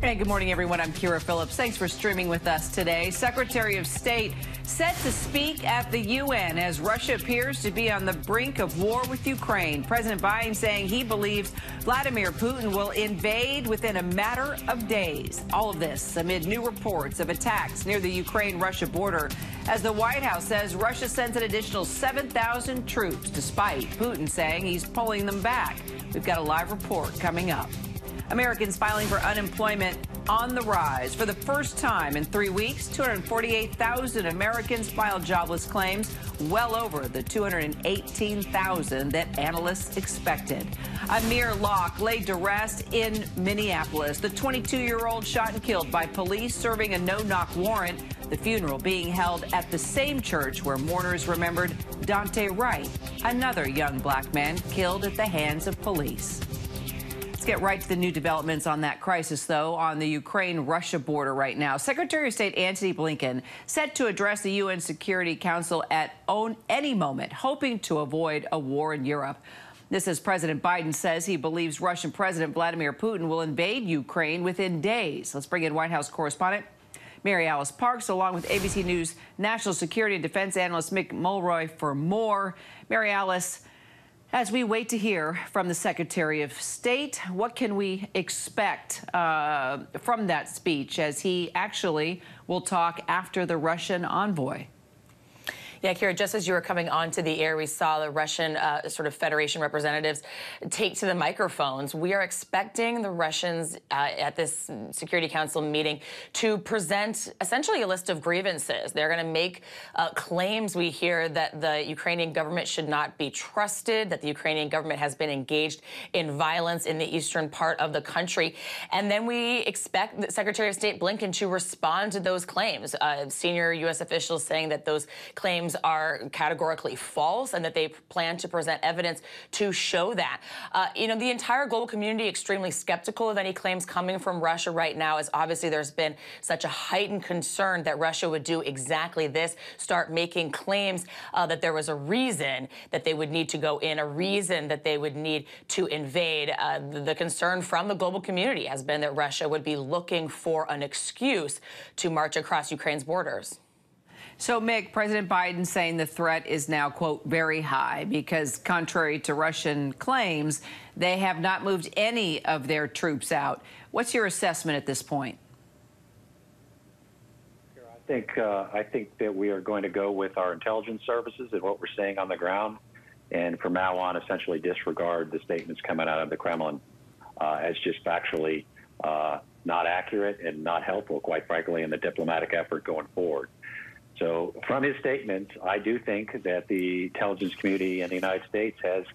Hey, good morning, everyone. I'm Kira Phillips. Thanks for streaming with us today. Secretary of State set to speak at the UN as Russia appears to be on the brink of war with Ukraine. President Biden saying he believes Vladimir Putin will invade within a matter of days. All of this amid new reports of attacks near the Ukraine-Russia border as the White House says Russia sends an additional 7,000 troops, despite Putin saying he's pulling them back. We've got a live report coming up. Americans filing for unemployment on the rise. For the first time in 3 weeks, 248,000 Americans filed jobless claims, well over the 218,000 that analysts expected. Amir Locke laid to rest in Minneapolis. The 22-year-old shot and killed by police serving a no-knock warrant. The funeral being held at the same church where mourners remembered Dante Wright, another young black man killed at the hands of police. Let's get right to the new developments on that crisis, though, on the Ukraine-Russia border right now. Secretary of State Antony Blinken set to address the UN Security Council at any moment, hoping to avoid a war in Europe. This as President Biden says he believes Russian President Vladimir Putin will invade Ukraine within days. Let's bring in White House correspondent Mary Alice Parks, along with ABC News national security and defense analyst Mick Mulroy for more. Mary Alice, as we wait to hear from the Secretary of State, what can we expect from that speech as he actually will talk after the Russian envoy? Yeah, Kira, just as you were coming onto the air, we saw the Russian sort of Federation representatives take to the microphones. We are expecting the Russians at this Security Council meeting to present essentially a list of grievances. They're going to make claims. We hear that the Ukrainian government should not be trusted, that the Ukrainian government has been engaged in violence in the eastern part of the country. And then we expect the Secretary of State Blinken to respond to those claims. Senior U.S. officials saying that those claims are categorically false and that they plan to present evidence to show that. The entire global community extremely skeptical of any claims coming from Russia right now, as obviously there's been such a heightened concern that Russia would do exactly this, start making claims that there was a reason that they would need to go in, a reason that they would need to invade. The concern from the global community has been that Russia would be looking for an excuse to march across Ukraine's borders. So, Mick, President Biden saying the threat is now, quote, very high because contrary to Russian claims, they have not moved any of their troops out. What's your assessment at this point? I think that we are going to go with our intelligence services and what we're seeing on the ground, and from now on essentially disregard the statements coming out of the Kremlin as just factually not accurate and not helpful, quite frankly, in the diplomatic effort going forward. So from his statements, I do think that the intelligence community in the United States has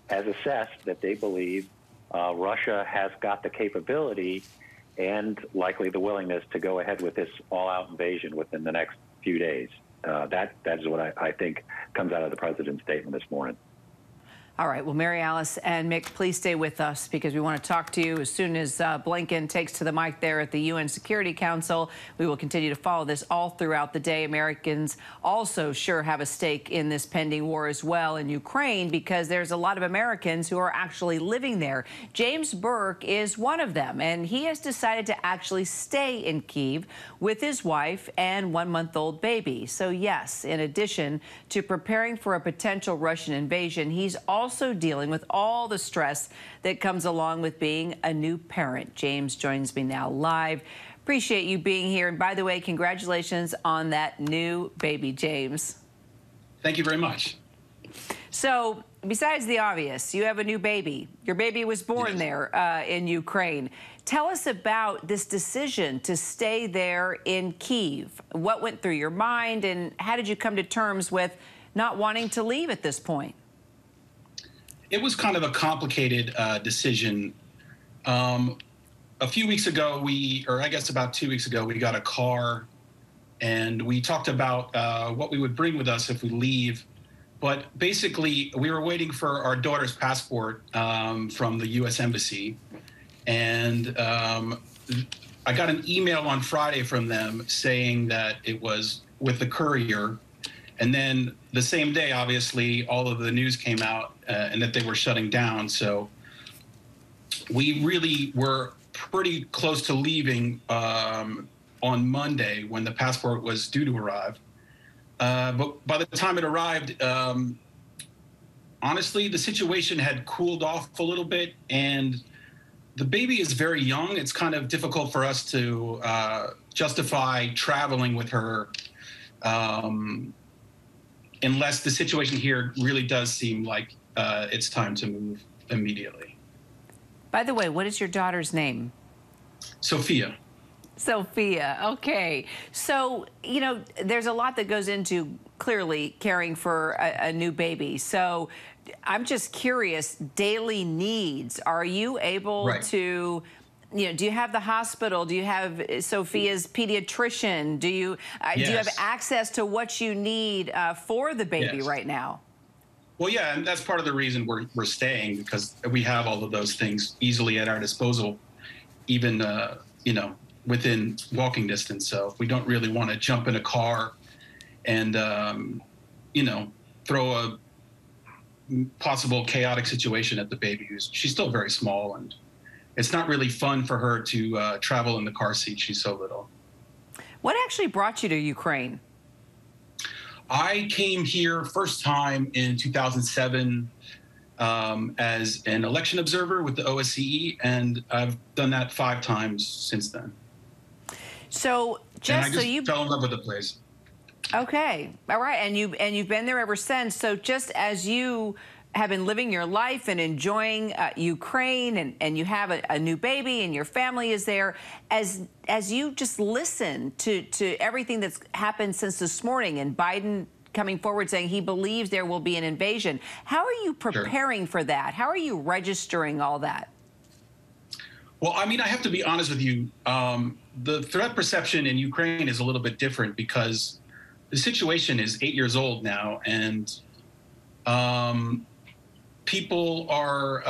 assessed that they believe Russia has got the capability and likely the willingness to go ahead with this all-out invasion within the next few days. That is what I think comes out of the president's statement this morning. All right. Well, Mary Alice and Mick, please stay with us because we want to talk to you as soon as Blinken takes to the mic there at the UN Security Council. We will continue to follow this all throughout the day. Americans also sure have a stake in this pending war as well in Ukraine because there's a lot of Americans who are actually living there. James Burke is one of them, and he has decided to actually stay in Kyiv with his wife and one-month-old baby. So, yes, in addition to preparing for a potential Russian invasion, he's also dealing with all the stress that comes along with being a new parent. James joins me now live. Appreciate you being here. And by the way, congratulations on that new baby, James. Thank you very much. So, besides the obvious, you have a new baby. Your baby was born there in Ukraine. Tell us about this decision to stay there in Kyiv. What went through your mind, and how did you come to terms with not wanting to leave at this point? It was kind of a complicated decision. A few weeks ago, or I guess about 2 weeks ago, we got a car, and we talked about what we would bring with us if we leave. But basically, we were waiting for our daughter's passport from the U.S. Embassy, and I got an email on Friday from them saying that it was with the courier. And then the same day, obviously, all of the news came out and that they were shutting down. So we really were pretty close to leaving on Monday when the passport was due to arrive. But by the time it arrived, honestly, the situation had cooled off a little bit, and the baby is very young. It's kind of difficult for us to justify traveling with her unless the situation here really does seem like it's time to move immediately. By the way, what is your daughter's name? Sophia. Sophia. Okay. So, you know, there's a lot that goes into clearly caring for a new baby. So I'm just curious, daily needs. Are you able to, you know, do you have the hospital? Do you have Sophia's pediatrician? Do you do you have access to what you need for the baby right now? Well, yeah, and that's part of the reason we're staying, because we have all of those things easily at our disposal, even, you know, within walking distance. So we don't really want to jump in a car and, you know, throw a possible chaotic situation at the baby. She's still very small, and it's not really fun for her to travel in the car seat. She's so little. What actually brought you to Ukraine? I came here first time in 2007 as an election observer with the OSCE, and I've done that 5 times since then. So just so you fell in love with the place. Okay, all right, and you've been there ever since. So just as you have been living your life and enjoying Ukraine, and you have a new baby and your family is there, as you just listen to everything that's happened since this morning, and Biden coming forward saying he believes there will be an invasion, how are you preparing for that? How are you registering all that? Well, I mean, I have to be honest with you. The threat perception in Ukraine is a little bit different because the situation is 8 years old now, and people are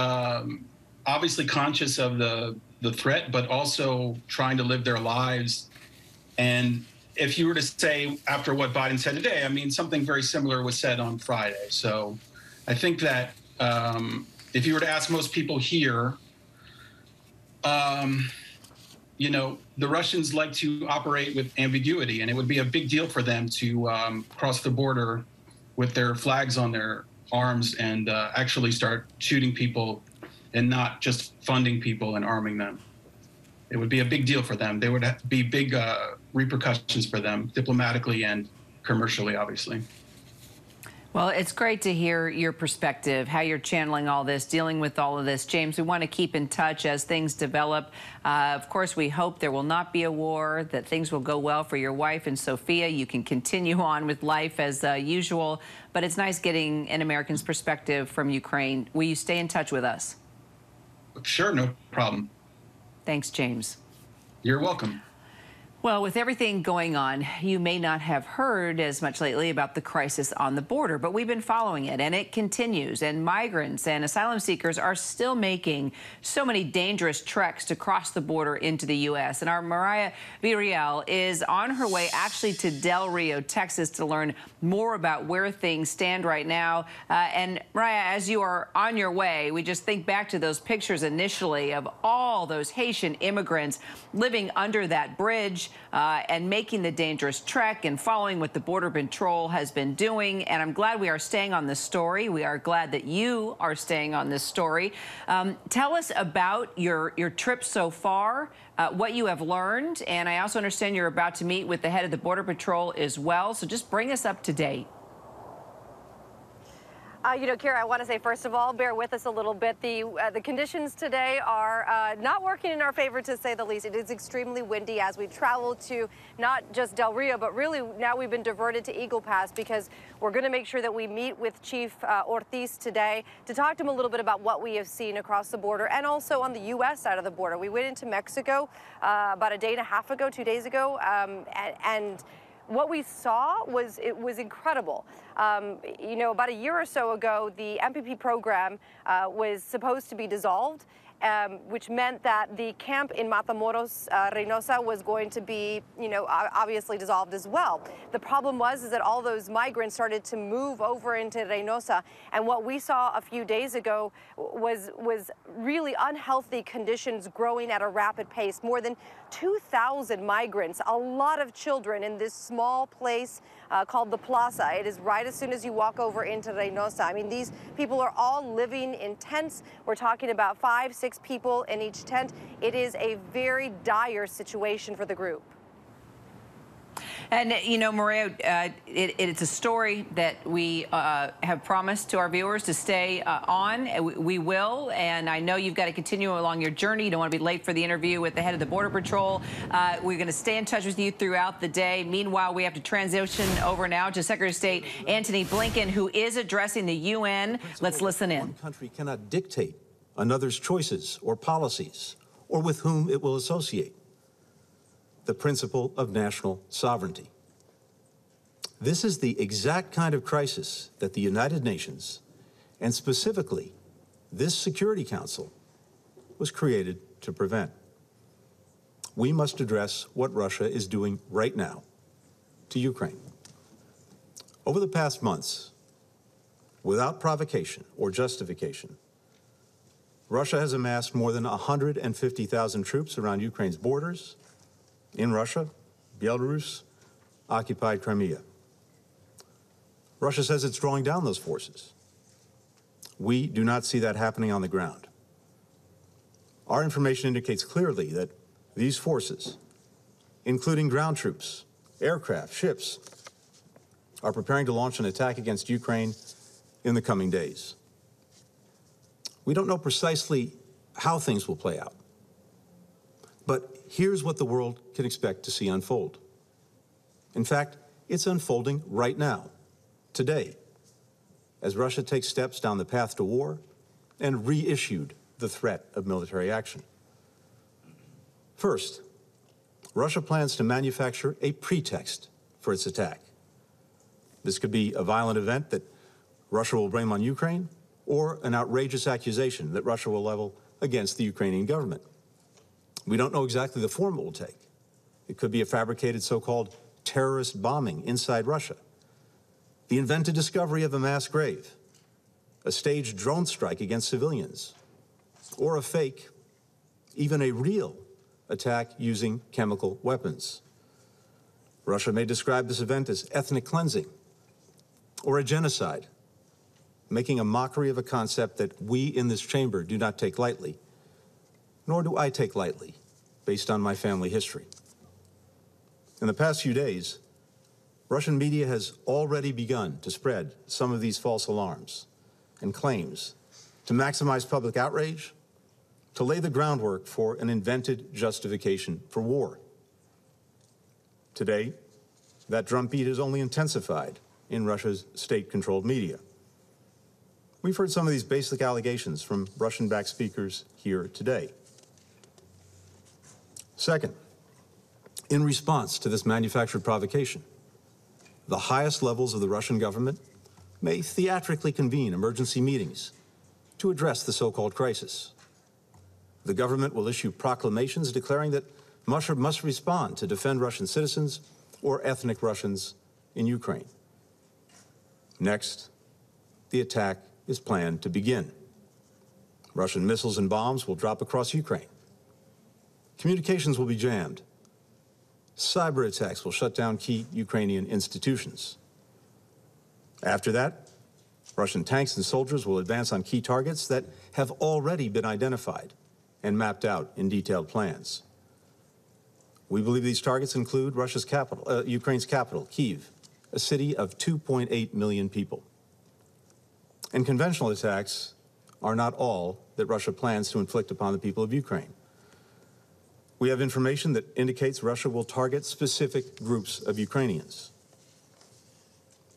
obviously conscious of the threat, but also trying to live their lives. And if you were to say, after what Biden said today, I mean, something very similar was said on Friday. So I think that if you were to ask most people here, you know, the Russians like to operate with ambiguity, and it would be a big deal for them to cross the border with their flags on their arms and actually start shooting people and not just funding people and arming them. It would be a big deal for them. There would have to be big repercussions for them, diplomatically and commercially, obviously. Well, it's great to hear your perspective, how you're channeling all this, dealing with all of this. James, we want to keep in touch as things develop. Of course, we hope there will not be a war, that things will go well for your wife and Sophia. You can continue on with life as usual, but it's nice getting an American's perspective from Ukraine. Will you stay in touch with us? Sure, no problem. Thanks, James. You're welcome. Well, with everything going on, you may not have heard as much lately about the crisis on the border, but we've been following it, and it continues. And migrants and asylum seekers are still making so many dangerous treks to cross the border into the U.S. And our Mariah Villarreal is on her way actually to Del Rio, Texas, to learn more about where things stand right now. And Mariah, as you are on your way, we just think back to those pictures initially of all those Haitian immigrants living under that bridge. And making the dangerous trek and following what the Border Patrol has been doing. And I'm glad we are staying on this story. We are glad that you are staying on this story. Tell us about your trip so far, what you have learned. And I also understand you're about to meet with the head of the Border Patrol as well. So just bring us up to date. You know, Kira, I want to say, first of all, bear with us a little bit. The conditions today are not working in our favor, to say the least. It is extremely windy as we travel to not just Del Rio, but really now we've been diverted to Eagle Pass because we're going to make sure that we meet with Chief Ortiz today to talk to him a little bit about what we have seen across the border and also on the U.S. side of the border. We went into Mexico about a day and a half ago, 2 days ago, and what we saw was incredible. You know, about a year or so ago, the MPP program was supposed to be dissolved, which meant that the camp in Matamoros, Reynosa, was going to be, obviously dissolved as well. The problem is that all those migrants started to move over into Reynosa, and what we saw a few days ago was really unhealthy conditions growing at a rapid pace. More than 2,000 migrants, a lot of children in this small place called the Plaza. It is right as soon as you walk over into Reynosa. I mean, these people are all living in tents. We're talking about 5, 6 people in each tent. It is a very dire situation for the group. And, Maria, it's a story that we have promised to our viewers to stay on. We will. And I know you've got to continue along your journey. You don't want to be late for the interview with the head of the Border Patrol. We're going to stay in touch with you throughout the day. Meanwhile, we have to transition over now to Secretary of State Antony Blinken, who is addressing the UN. Let's listen in. One country cannot dictate another's choices or policies or with whom it will associate. The principle of national sovereignty. This is the exact kind of crisis that the United Nations, and specifically this Security Council, was created to prevent. We must address what Russia is doing right now to Ukraine. Over the past months, without provocation or justification, Russia has amassed more than 150,000 troops around Ukraine's borders, in Russia, Belarus, occupied Crimea. Russia says it's drawing down those forces. We do not see that happening on the ground. Our information indicates clearly that these forces, including ground troops, aircraft, ships, are preparing to launch an attack against Ukraine in the coming days. We don't know precisely how things will play out. But here's what the world can expect to see unfold. In fact, it's unfolding right now, today, as Russia takes steps down the path to war and reissued the threat of military action. First, Russia plans to manufacture a pretext for its attack. This could be a violent event that Russia will blame on Ukraine, or an outrageous accusation that Russia will level against the Ukrainian government. We don't know exactly the form it will take. It could be a fabricated so-called terrorist bombing inside Russia, the invented discovery of a mass grave, a staged drone strike against civilians, or a fake, even a real, attack using chemical weapons. Russia may describe this event as ethnic cleansing or a genocide, making a mockery of a concept that we in this chamber do not take lightly, nor do I take lightly, based on my family history. In the past few days, Russian media has already begun to spread some of these false alarms and claims to maximize public outrage, to lay the groundwork for an invented justification for war. Today, that drumbeat has only intensified in Russia's state-controlled media. We've heard some of these basic allegations from Russian-backed speakers here today. Second, in response to this manufactured provocation, the highest levels of the Russian government may theatrically convene emergency meetings to address the so-called crisis. The government will issue proclamations declaring that Russia must respond to defend Russian citizens or ethnic Russians in Ukraine. Next, the attack is planned to begin. Russian missiles and bombs will drop across Ukraine. Communications will be jammed. Cyber attacks will shut down key Ukrainian institutions. After that, Russian tanks and soldiers will advance on key targets that have already been identified and mapped out in detailed plans. We believe these targets include Russia's capital, Ukraine's capital, Kyiv, a city of 2.8 million people. And conventional attacks are not all that Russia plans to inflict upon the people of Ukraine. We have information that indicates Russia will target specific groups of Ukrainians.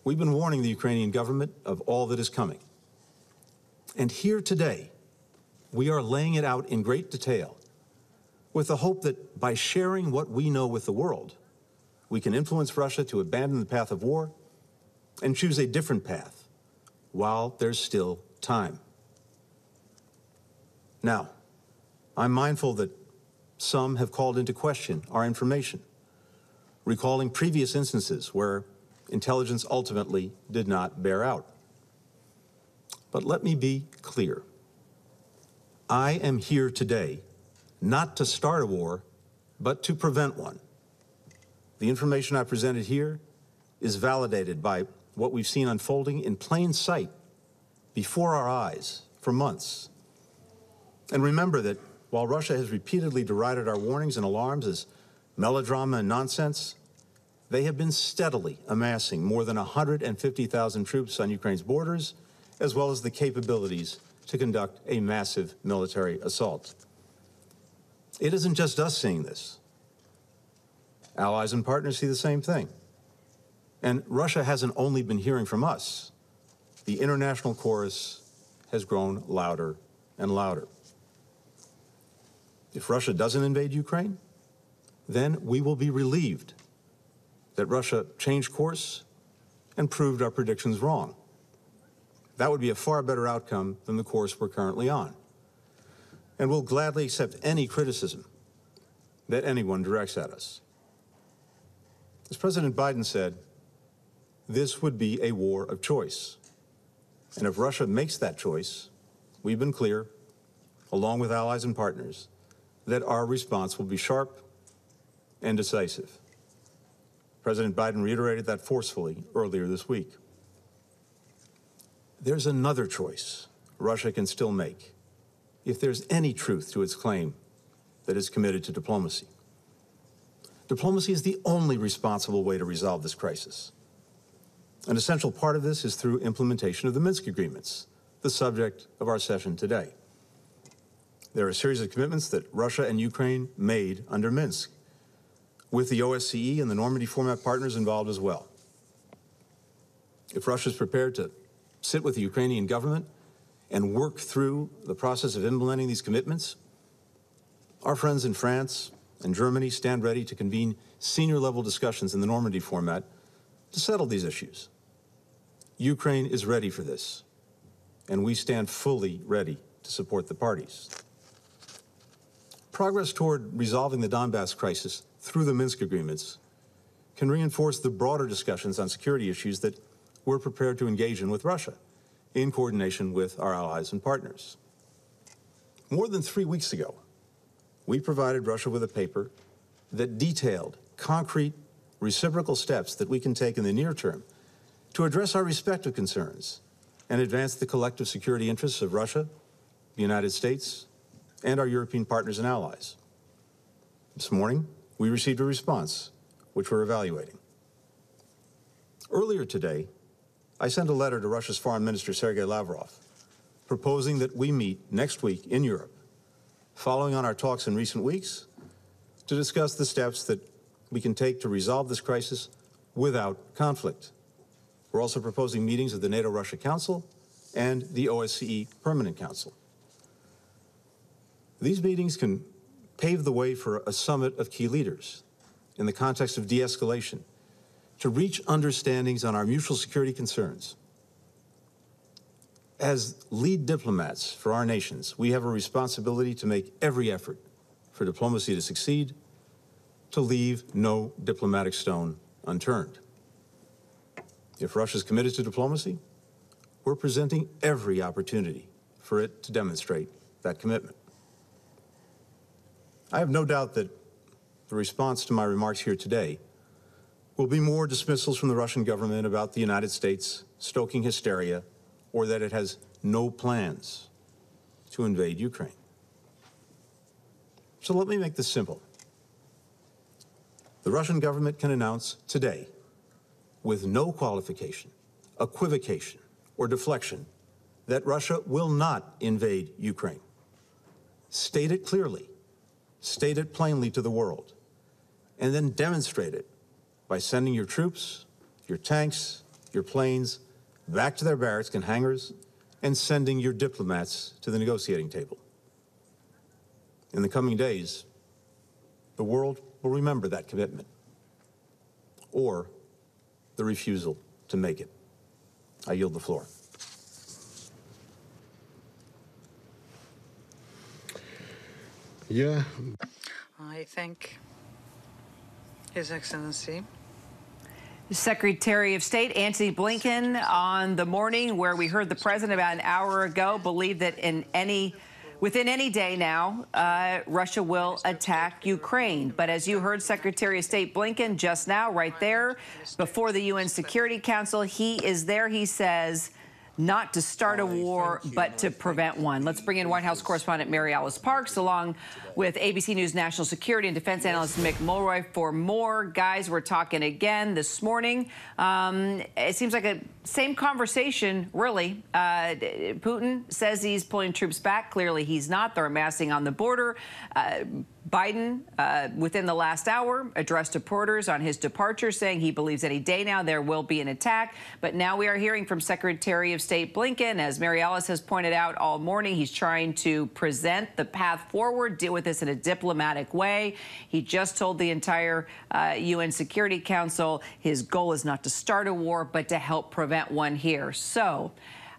We've been warning the Ukrainian government of all that is coming. And here today, we are laying it out in great detail with the hope that by sharing what we know with the world, we can influence Russia to abandon the path of war and choose a different path while there's still time. Now, I'm mindful that some have called into question our information, recalling previous instances where intelligence ultimately did not bear out. But let me be clear. I am here today not to start a war, but to prevent one. The information I presented here is validated by what we've seen unfolding in plain sight before our eyes for months. And remember that while Russia has repeatedly derided our warnings and alarms as melodrama and nonsense, they have been steadily amassing more than 150,000 troops on Ukraine's borders, as well as the capabilities to conduct a massive military assault. It isn't just us seeing this. Allies and partners see the same thing. And Russia hasn't only been hearing from us. The international chorus has grown louder and louder. If Russia doesn't invade Ukraine, then we will be relieved that Russia changed course and proved our predictions wrong. That would be a far better outcome than the course we're currently on. And we'll gladly accept any criticism that anyone directs at us. As President Biden said, this would be a war of choice. And if Russia makes that choice, we've been clear, along with allies and partners, that our response will be sharp and decisive. President Biden reiterated that forcefully earlier this week. There's another choice Russia can still make if there's any truth to its claim that it's committed to diplomacy. Diplomacy is the only responsible way to resolve this crisis. An essential part of this is through implementation of the Minsk agreements, the subject of our session today. There are a series of commitments that Russia and Ukraine made under Minsk, with the OSCE and the Normandy format partners involved as well. If Russia is prepared to sit with the Ukrainian government and work through the process of implementing these commitments, our friends in France and Germany stand ready to convene senior-level discussions in the Normandy format to settle these issues. Ukraine is ready for this, and we stand fully ready to support the parties. Progress toward resolving the Donbass crisis through the Minsk agreements can reinforce the broader discussions on security issues that we're prepared to engage in with Russia, in coordination with our allies and partners. More than 3 weeks ago, we provided Russia with a paper that detailed concrete reciprocal steps that we can take in the near term to address our respective concerns and advance the collective security interests of Russia, the United States, and our European partners and allies. This morning, we received a response, which we're evaluating. Earlier today, I sent a letter to Russia's Foreign Minister, Sergei Lavrov, proposing that we meet next week in Europe, following on our talks in recent weeks, to discuss the steps that we can take to resolve this crisis without conflict. We're also proposing meetings of the NATO-Russia Council and the OSCE Permanent Council. These meetings can pave the way for a summit of key leaders in the context of de-escalation to reach understandings on our mutual security concerns. As lead diplomats for our nations, we have a responsibility to make every effort for diplomacy to succeed, to leave no diplomatic stone unturned. If Russia is committed to diplomacy, we're presenting every opportunity for it to demonstrate that commitment. I have no doubt that the response to my remarks here today will be more dismissals from the Russian government about the United States stoking hysteria or that it has no plans to invade Ukraine. So let me make this simple. The Russian government can announce today, with no qualification, equivocation, or deflection, that Russia will not invade Ukraine. State it clearly, state it plainly to the world, and then demonstrate it by sending your troops, your tanks, your planes back to their barracks and hangars and sending your diplomats to the negotiating table. In the coming days, the world will remember that commitment or the refusal to make it. I yield the floor. Yeah. I thank His Excellency. Secretary of State Antony Blinken on the morning where we heard the president about an hour ago believe that within any day now, Russia will attack Ukraine. But as you heard Secretary of State Blinken just now, right there, before the UN Security Council, he is there, he says, not to start a war, but to prevent one. Let's bring in White House correspondent Mary Alice Parks, along with ABC News national security and defense analyst Mick Mulroy for more. Guys, we're talking again this morning. It seems like a same conversation, really. Putin says he's pulling troops back. Clearly, he's not. They're amassing on the border. Biden, within the last hour, addressed reporters on his departure, saying he believes any day now there will be an attack. But now we are hearing from Secretary of State Blinken, as Mary Alice has pointed out all morning, he's trying to present the path forward, deal with this in a diplomatic way. He just told the entire UN Security Council his goal is not to start a war, but to help prevent one here. So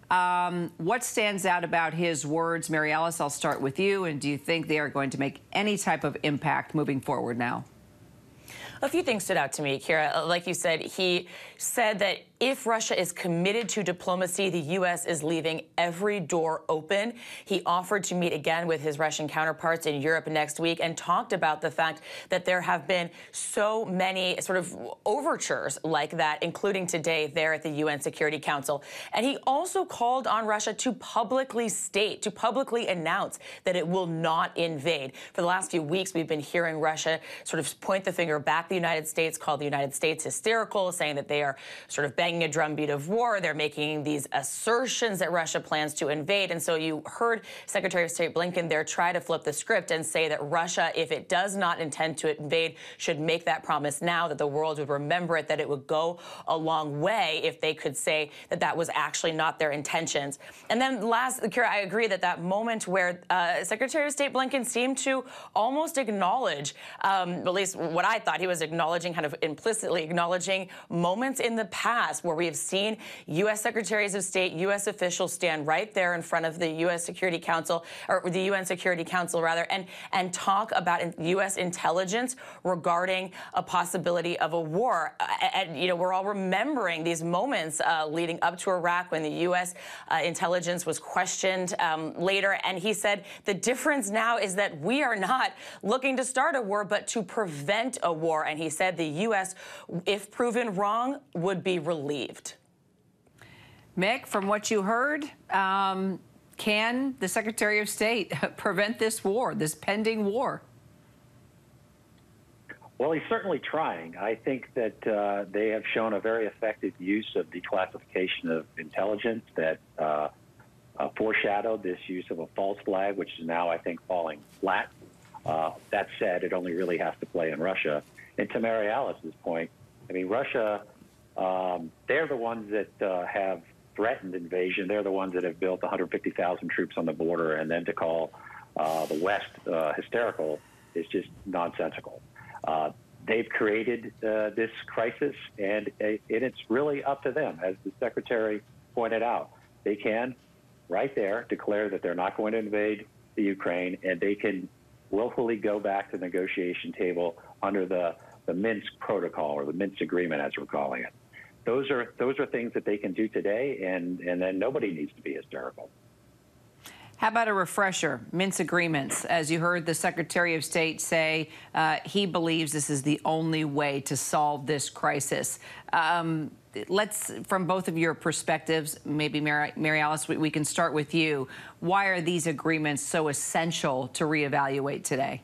what stands out about his words? Mary Alice, I'll start with you. And do you think they are going to make any type of impact moving forward now? A few things stood out to me, Kira. Like you said, he said that if Russia is committed to diplomacy, the U.S. is leaving every door open. He offered to meet again with his Russian counterparts in Europe next week and talked about the fact that there have been so many sort of overtures like that, including today there at the UN Security Council. And he also called on Russia to publicly state, to publicly announce that it will not invade. For the last few weeks, we've been hearing Russia sort of point the finger back at the United States, call the United States hysterical, saying that they are sort of banging a drumbeat of war. They're making these assertions that Russia plans to invade. And so you heard Secretary of State Blinken there try to flip the script and say that Russia, if it does not intend to invade, should make that promise now, that the world would remember it, that it would go a long way if they could say that that was actually not their intentions. And then last, Kira, I agree that that moment where Secretary of State Blinken seemed to almost acknowledge, at least what I thought he was acknowledging, kind of implicitly acknowledging moments in the past where we have seen U.S. secretaries of state, U.S. officials stand right there in front of the U.S. Security Council, or the UN Security Council, rather, and talk about U.S. intelligence regarding a possibility of a war. And, you know, we're all remembering these moments leading up to Iraq when the U.S. intelligence was questioned later. And he said the difference now is that we are not looking to start a war, but to prevent a war. And he said the U.S., if proven wrong, would be relieved. Mick, from what you heard, can the Secretary of State prevent this war, this pending war? Well, he's certainly trying. I think that they have shown a very effective use of declassification of intelligence that foreshadowed this use of a false flag, which is now, I think, falling flat. That said, it only really has to play in Russia. And to Mary Alice's point, I mean, Russia, they're the ones that have threatened invasion. They're the ones that have built 150,000 troops on the border, and then to call the West hysterical is just nonsensical. They've created this crisis, and it's really up to them. As the Secretary pointed out, they can, right there, declare that they're not going to invade the Ukraine, and they can willfully go back to the negotiation table under the Minsk protocol, or the Minsk agreement, as we're calling it. Those are things that they can do today, and then nobody needs to be hysterical. How about a refresher? Minsk agreements. As you heard the Secretary of State say, he believes this is the only way to solve this crisis. Let's, from both of your perspectives, maybe Mary Alice, we can start with you. Why are these agreements so essential to reevaluate today?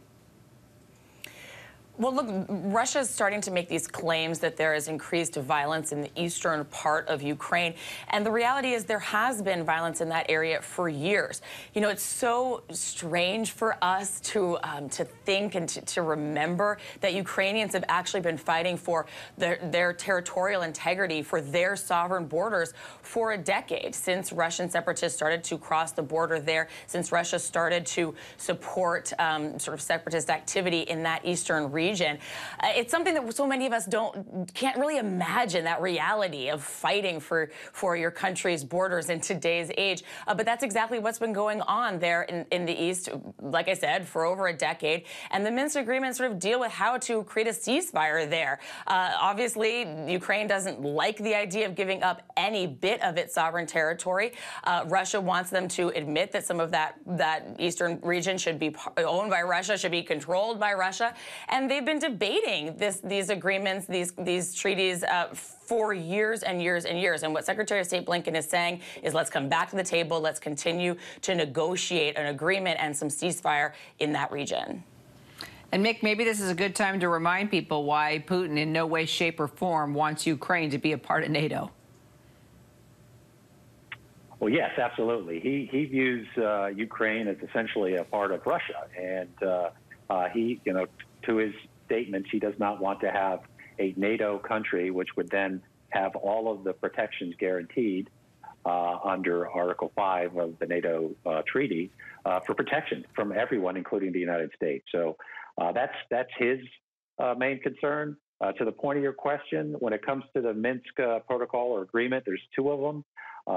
Well, look, Russia is starting to make these claims that there is increased violence in the eastern part of Ukraine. And the reality is there has been violence in that area for years. You know, it's so strange for us to think and to remember that Ukrainians have actually been fighting for their territorial integrity, for their sovereign borders for a decade, since Russian separatists started to cross the border there, since Russia started to support sort of separatist activity in that eastern region. region. It's something that so many of us can't really imagine, that reality of fighting for your country's borders in today's age. But that's exactly what's been going on there in the East, like I said, for over a decade. And the Minsk agreements sort of deal with how to create a ceasefire there. Obviously, Ukraine doesn't like the idea of giving up any bit of its sovereign territory. Russia wants them to admit that some of that eastern region should be owned by Russia, should be controlled by Russia. And they've been debating these agreements, these treaties for years and years and years. And what Secretary of State Blinken is saying is, let's come back to the table. Let's continue to negotiate an agreement and some ceasefire in that region. And Mick, maybe this is a good time to remind people why Putin in no way, shape, or form wants Ukraine to be a part of NATO. Well, yes, absolutely. He views Ukraine as essentially a part of Russia, and he, to his statements, he does not want to have a NATO country, which would then have all of the protections guaranteed under Article 5 of the NATO treaty for protection from everyone, including the United States. So that's his main concern. To the point of your question, when it comes to the Minsk protocol or agreement, there's two of them.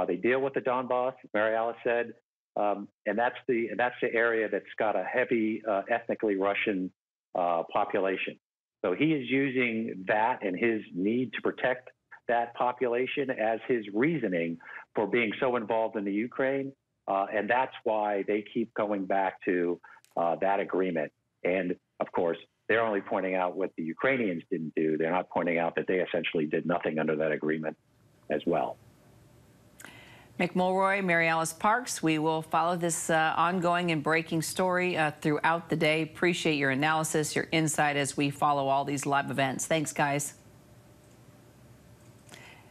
They deal with the Donbass, Mary Alice said, and that's the area that's got a heavy ethnically Russian population. So he is using that and his need to protect that population as his reasoning for being so involved in the Ukraine, and that's why they keep going back to that agreement. And of course, they're only pointing out what the Ukrainians didn't do. They're not pointing out that they essentially did nothing under that agreement as well. Mick Mulroy, Mary Alice Parks, we will follow this ongoing and breaking story throughout the day. Appreciate your analysis, your insight as we follow all these live events. Thanks, guys.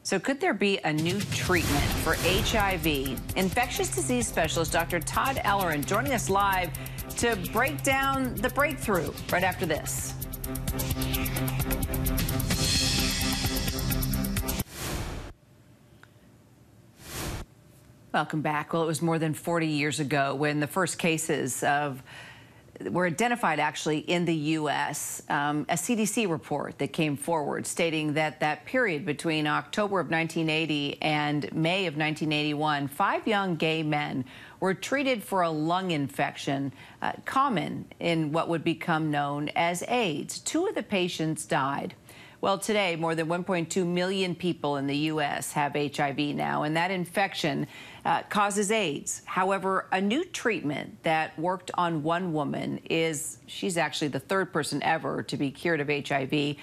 So could there be a new treatment for HIV? Infectious disease specialist Dr. Todd Ellerin joining us live to break down the breakthrough right after this. Welcome back. Well, it was more than 40 years ago when the first cases were identified actually in the U.S. A CDC report that came forward stating that that period between October of 1980 and May of 1981, 5 young gay men were treated for a lung infection common in what would become known as AIDS. 2 of the patients died. Well, today, more than 1.2 million people in the U.S. have HIV now, and that infection causes AIDS. However, a new treatment that worked on one woman she's actually the 3rd person ever to be cured of HIV.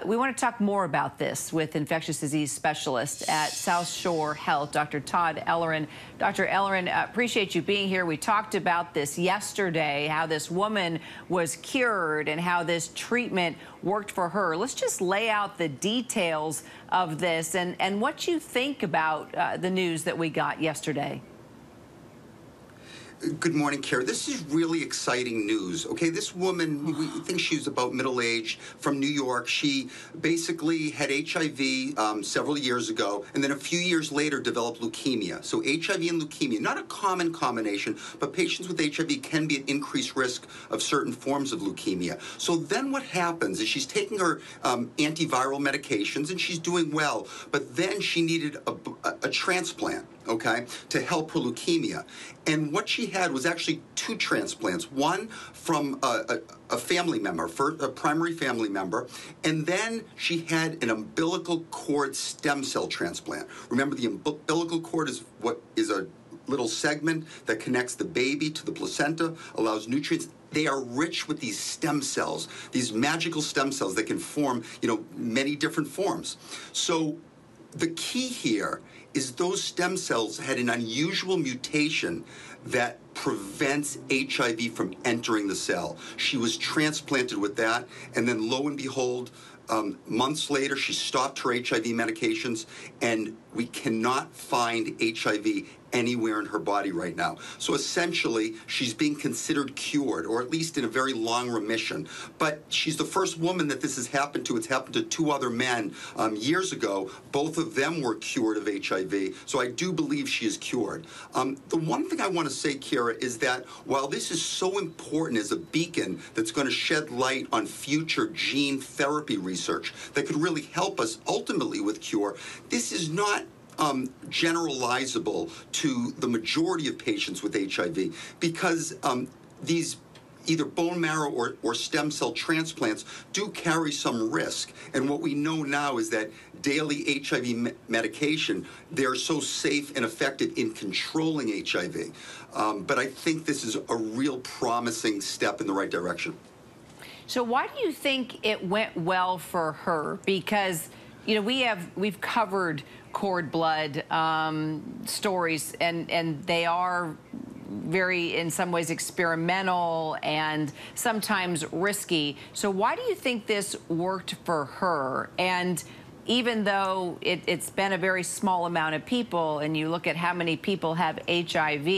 We want to talk more about this with infectious disease specialist at South Shore Health, Dr. Todd Ellerin. Dr. Ellerin, appreciate you being here. We talked about this yesterday, how this woman was cured and how this treatment worked for her. Let's just lay out the details of this and what you think about the news that we got yesterday. Good morning, Kara. This is really exciting news. Okay, this woman, we think she's about middle-aged, from New York. She basically had HIV several years ago, and then a few years later developed leukemia. So HIV and leukemia, not a common combination, but patients with HIV can be at increased risk of certain forms of leukemia. So then what happens is she's taking her antiviral medications, and she's doing well, but then she needed a transplant, okay, to help her leukemia. And what she had was actually 2 transplants, one from a family member, a primary family member, and then she had an umbilical cord stem cell transplant. Remember, the umbilical cord is a little segment that connects the baby to the placenta, allows nutrients. They are rich with these stem cells, these magical stem cells that can form, many different forms. So the key here is those stem cells had an unusual mutation that prevents HIV from entering the cell. She was transplanted with that, and then lo and behold, months later, she stopped her HIV medications, and we cannot find HIV anywhere in her body right now. So essentially, she's being considered cured, or at least in a very long remission. But she's the first woman that this has happened to. It's happened to 2 other men years ago. Both of them were cured of HIV. So I do believe she is cured. The one thing I want to say, Kiera, Kira, is that while this is so important as a beacon that's going to shed light on future gene therapy research that could really help us ultimately with cure, this is not generalizable to the majority of patients with HIV, because these either bone marrow or stem cell transplants do carry some risk. And what we know now is that daily HIV medication, they're so safe and effective in controlling HIV. But I think this is a real promising step in the right direction. So why do you think it went well for her? Because, you know, we've covered cord blood stories, and they are very, in some ways, experimental and sometimes risky. So why do you think this worked for her? And even though it's been a very small amount of people, and you look at how many people have HIV,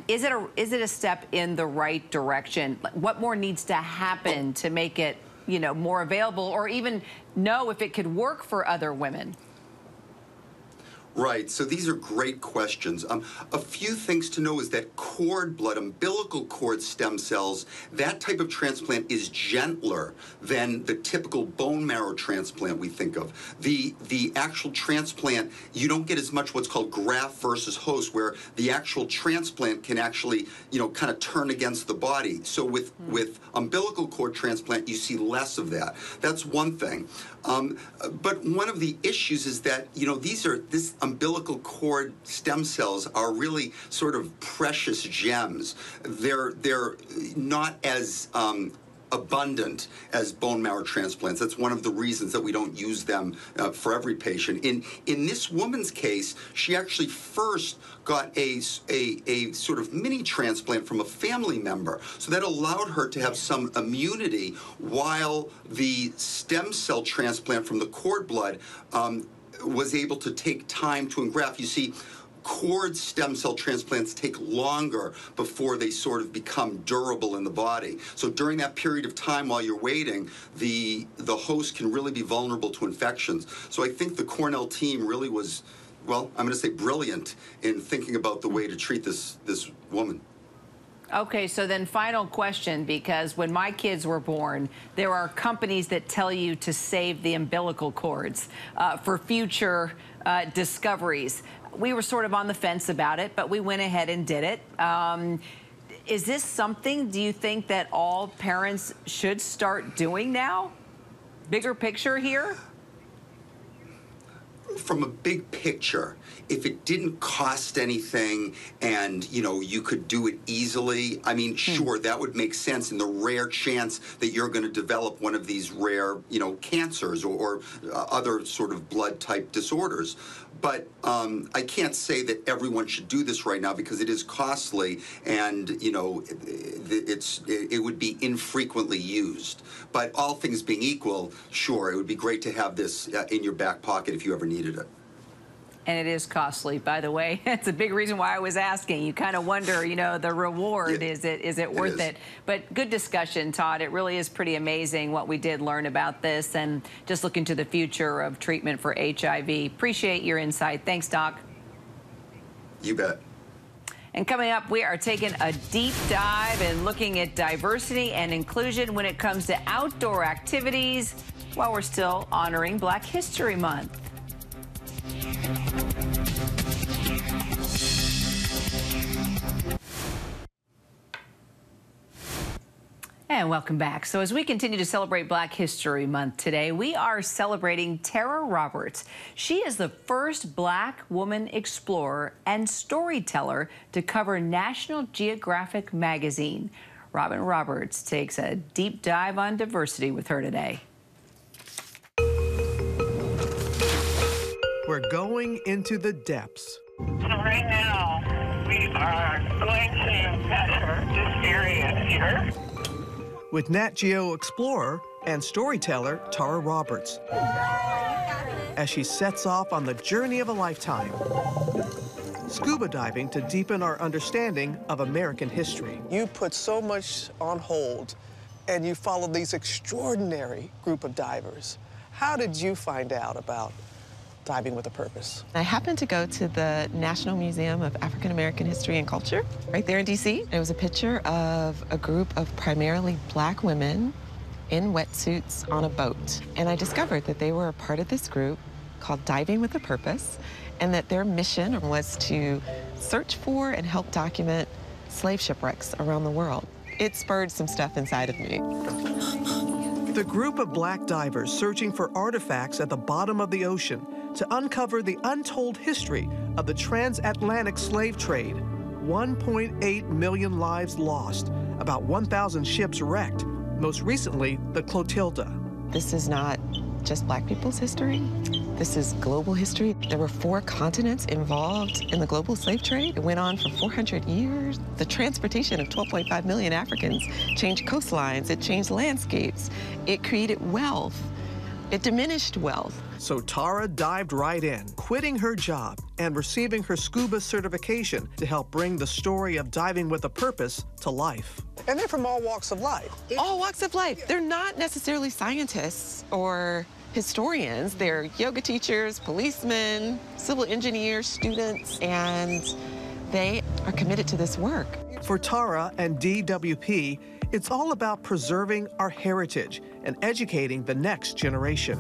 is it a step in the right direction? What more needs to happen to make it, you know, more available, or even know if it could work for other women? Right, so these are great questions. A few things to know is that cord blood, umbilical cord stem cells, that type of transplant is gentler than the typical bone marrow transplant we think of. The actual transplant, you don't get as much what's called graft versus host, where the actual transplant can actually, you know, kind of turn against the body. So with umbilical cord transplant, you see less of that. That's one thing. But one of the issues is that, you know, this umbilical cord stem cells are really sort of precious gems. They're not as abundant as bone marrow transplants. That's one of the reasons that we don't use them for every patient. In this woman's case, she actually first got a sort of mini transplant from a family member. So that allowed her to have some immunity, while the stem cell transplant from the cord blood was able to take time to engraft. You see, cord stem cell transplants take longer before they sort of become durable in the body. So during that period of time while you're waiting, the host can really be vulnerable to infections. So I think the Cornell team really was, well, I'm going to say brilliant in thinking about the way to treat this woman. Okay, so then final question, because when my kids were born, there are companies that tell you to save the umbilical cords for future discoveries. We were sort of on the fence about it, but we went ahead and did it. Is this something, do you think, that all parents should start doing now? Bigger picture here? From a big picture, if it didn't cost anything and, you know, you could do it easily, I mean, sure, that would make sense in the rare chance that you're going to develop one of these rare, you know, cancers or other sort of blood type disorders. But I can't say that everyone should do this right now because it is costly, and, you know, it would be infrequently used. But all things being equal, sure, it would be great to have this in your back pocket if you ever needed it. And it is costly, by the way. It's a big reason why I was asking. You kind of wonder, you know, the reward, is it worth it? But good discussion, Todd. It really is pretty amazing what we did learn about this, and just looking to the future of treatment for HIV. Appreciate your insight. Thanks, Doc. You bet. And coming up, we are taking a deep dive and looking at diversity and inclusion when it comes to outdoor activities, while we're still honoring Black History Month. And welcome back. So as we continue to celebrate Black History Month today, we are celebrating Tara Roberts. She is the first Black woman explorer and storyteller to cover National Geographic magazine. Robin Roberts takes a deep dive on diversity with her today. We're going into the depths. So right now, we are going to measure this area here. With Nat Geo explorer and storyteller Tara Roberts, as she sets off on the journey of a lifetime, scuba diving to deepen our understanding of American history. You put so much on hold, and you followed these extraordinary group of divers. How did you find out about Diving with a Purpose? I happened to go to the National Museum of African American History and Culture right there in D.C. It was a picture of a group of primarily black women in wetsuits on a boat. And I discovered that they were a part of this group called Diving with a Purpose, and that their mission was to search for and help document slave shipwrecks around the world. It spurred some stuff inside of me. The group of black divers searching for artifacts at the bottom of the ocean to uncover the untold history of the transatlantic slave trade. 1.8 million lives lost, about 1,000 ships wrecked, most recently the Clotilda. This is not just black people's history. This is global history. There were 4 continents involved in the global slave trade. It went on for 400 years. The transportation of 12.5 million Africans changed coastlines. It changed landscapes. It created wealth. It diminished wealth. So Tara dived right in, quitting her job and receiving her scuba certification to help bring the story of Diving with a Purpose to life. And they're from all walks of life. All walks of life. They're not necessarily scientists or historians. They're yoga teachers, policemen, civil engineers, students, and they are committed to this work. For Tara and DWP, it's all about preserving our heritage and educating the next generation.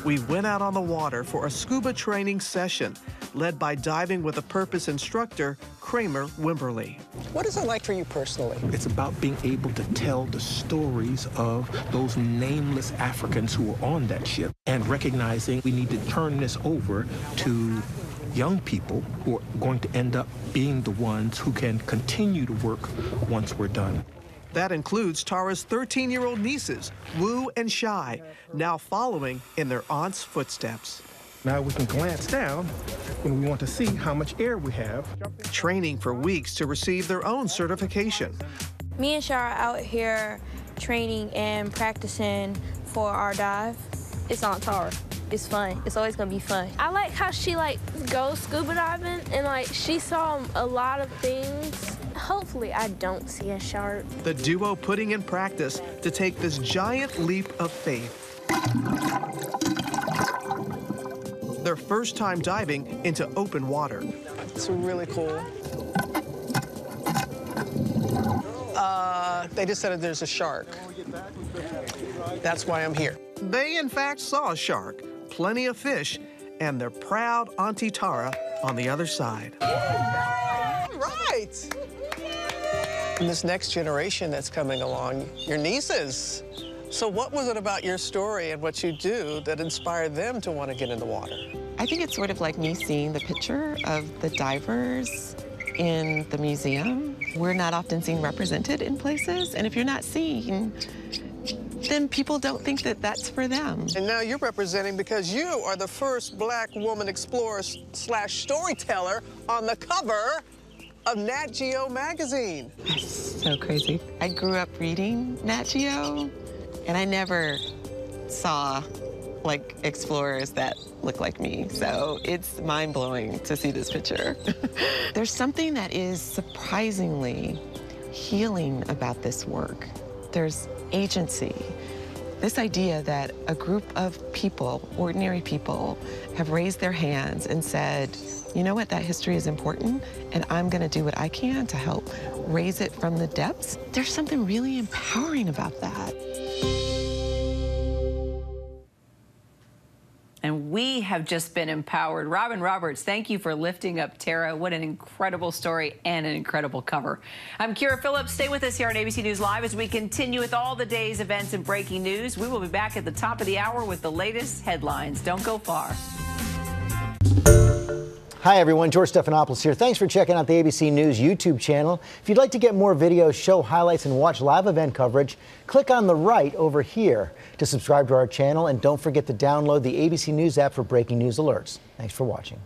We went out on the water for a scuba training session led by Diving with a Purpose instructor Kramer Wimberly. What is it like for you personally? It's about being able to tell the stories of those nameless Africans who were on that ship and recognizing we need to turn this over to young people who are going to end up being the ones who can continue to work once we're done. That includes Tara's 13-year-old nieces, Wu and Shai, now following in their aunt's footsteps. Now we can glance down when we want to see how much air we have. Training for weeks to receive their own certification. Me and Shai are out here training and practicing for our dive. It's on Tara. It's fun. It's always gonna be fun. I like how she goes scuba diving and she saw a lot of things. Hopefully I don't see a shark. The duo putting in practice to take this giant leap of faith. Their first time diving into open water. It's really cool. They just said that there's a shark. That's why I'm here. They, in fact, saw a shark, plenty of fish, and their proud Auntie Tara on the other side. Right. And this next generation that's coming along, your nieces. So what was it about your story and what you do that inspired them to want to get in the water? I think it's sort of like me seeing the picture of the divers in the museum. We're not often seen represented in places, and if you're not seen, then people don't think that that's for them. And now you're representing because you are the first black woman explorer / storyteller on the cover of Nat Geo magazine. So crazy. I grew up reading Nat Geo, and I never saw explorers that look like me. So it's mind-blowing to see this picture. There's something that is surprisingly healing about this work. There's agency. This idea that a group of people, ordinary people, have raised their hands and said, you know what, that history is important, and I'm gonna do what I can to help raise it from the depths. There's something really empowering about that. And we have just been empowered. Robin Roberts, thank you for lifting up Tara. What an incredible story and an incredible cover. I'm Kira Phillips. Stay with us here on ABC News Live as we continue with all the day's events and breaking news. We will be back at the top of the hour with the latest headlines. Don't go far. Hi, everyone. George Stephanopoulos here. Thanks for checking out the ABC News YouTube channel. If you'd like to get more videos, show highlights, and watch live event coverage, click on the right over here to subscribe to our channel. And don't forget to download the ABC News app for breaking news alerts. Thanks for watching.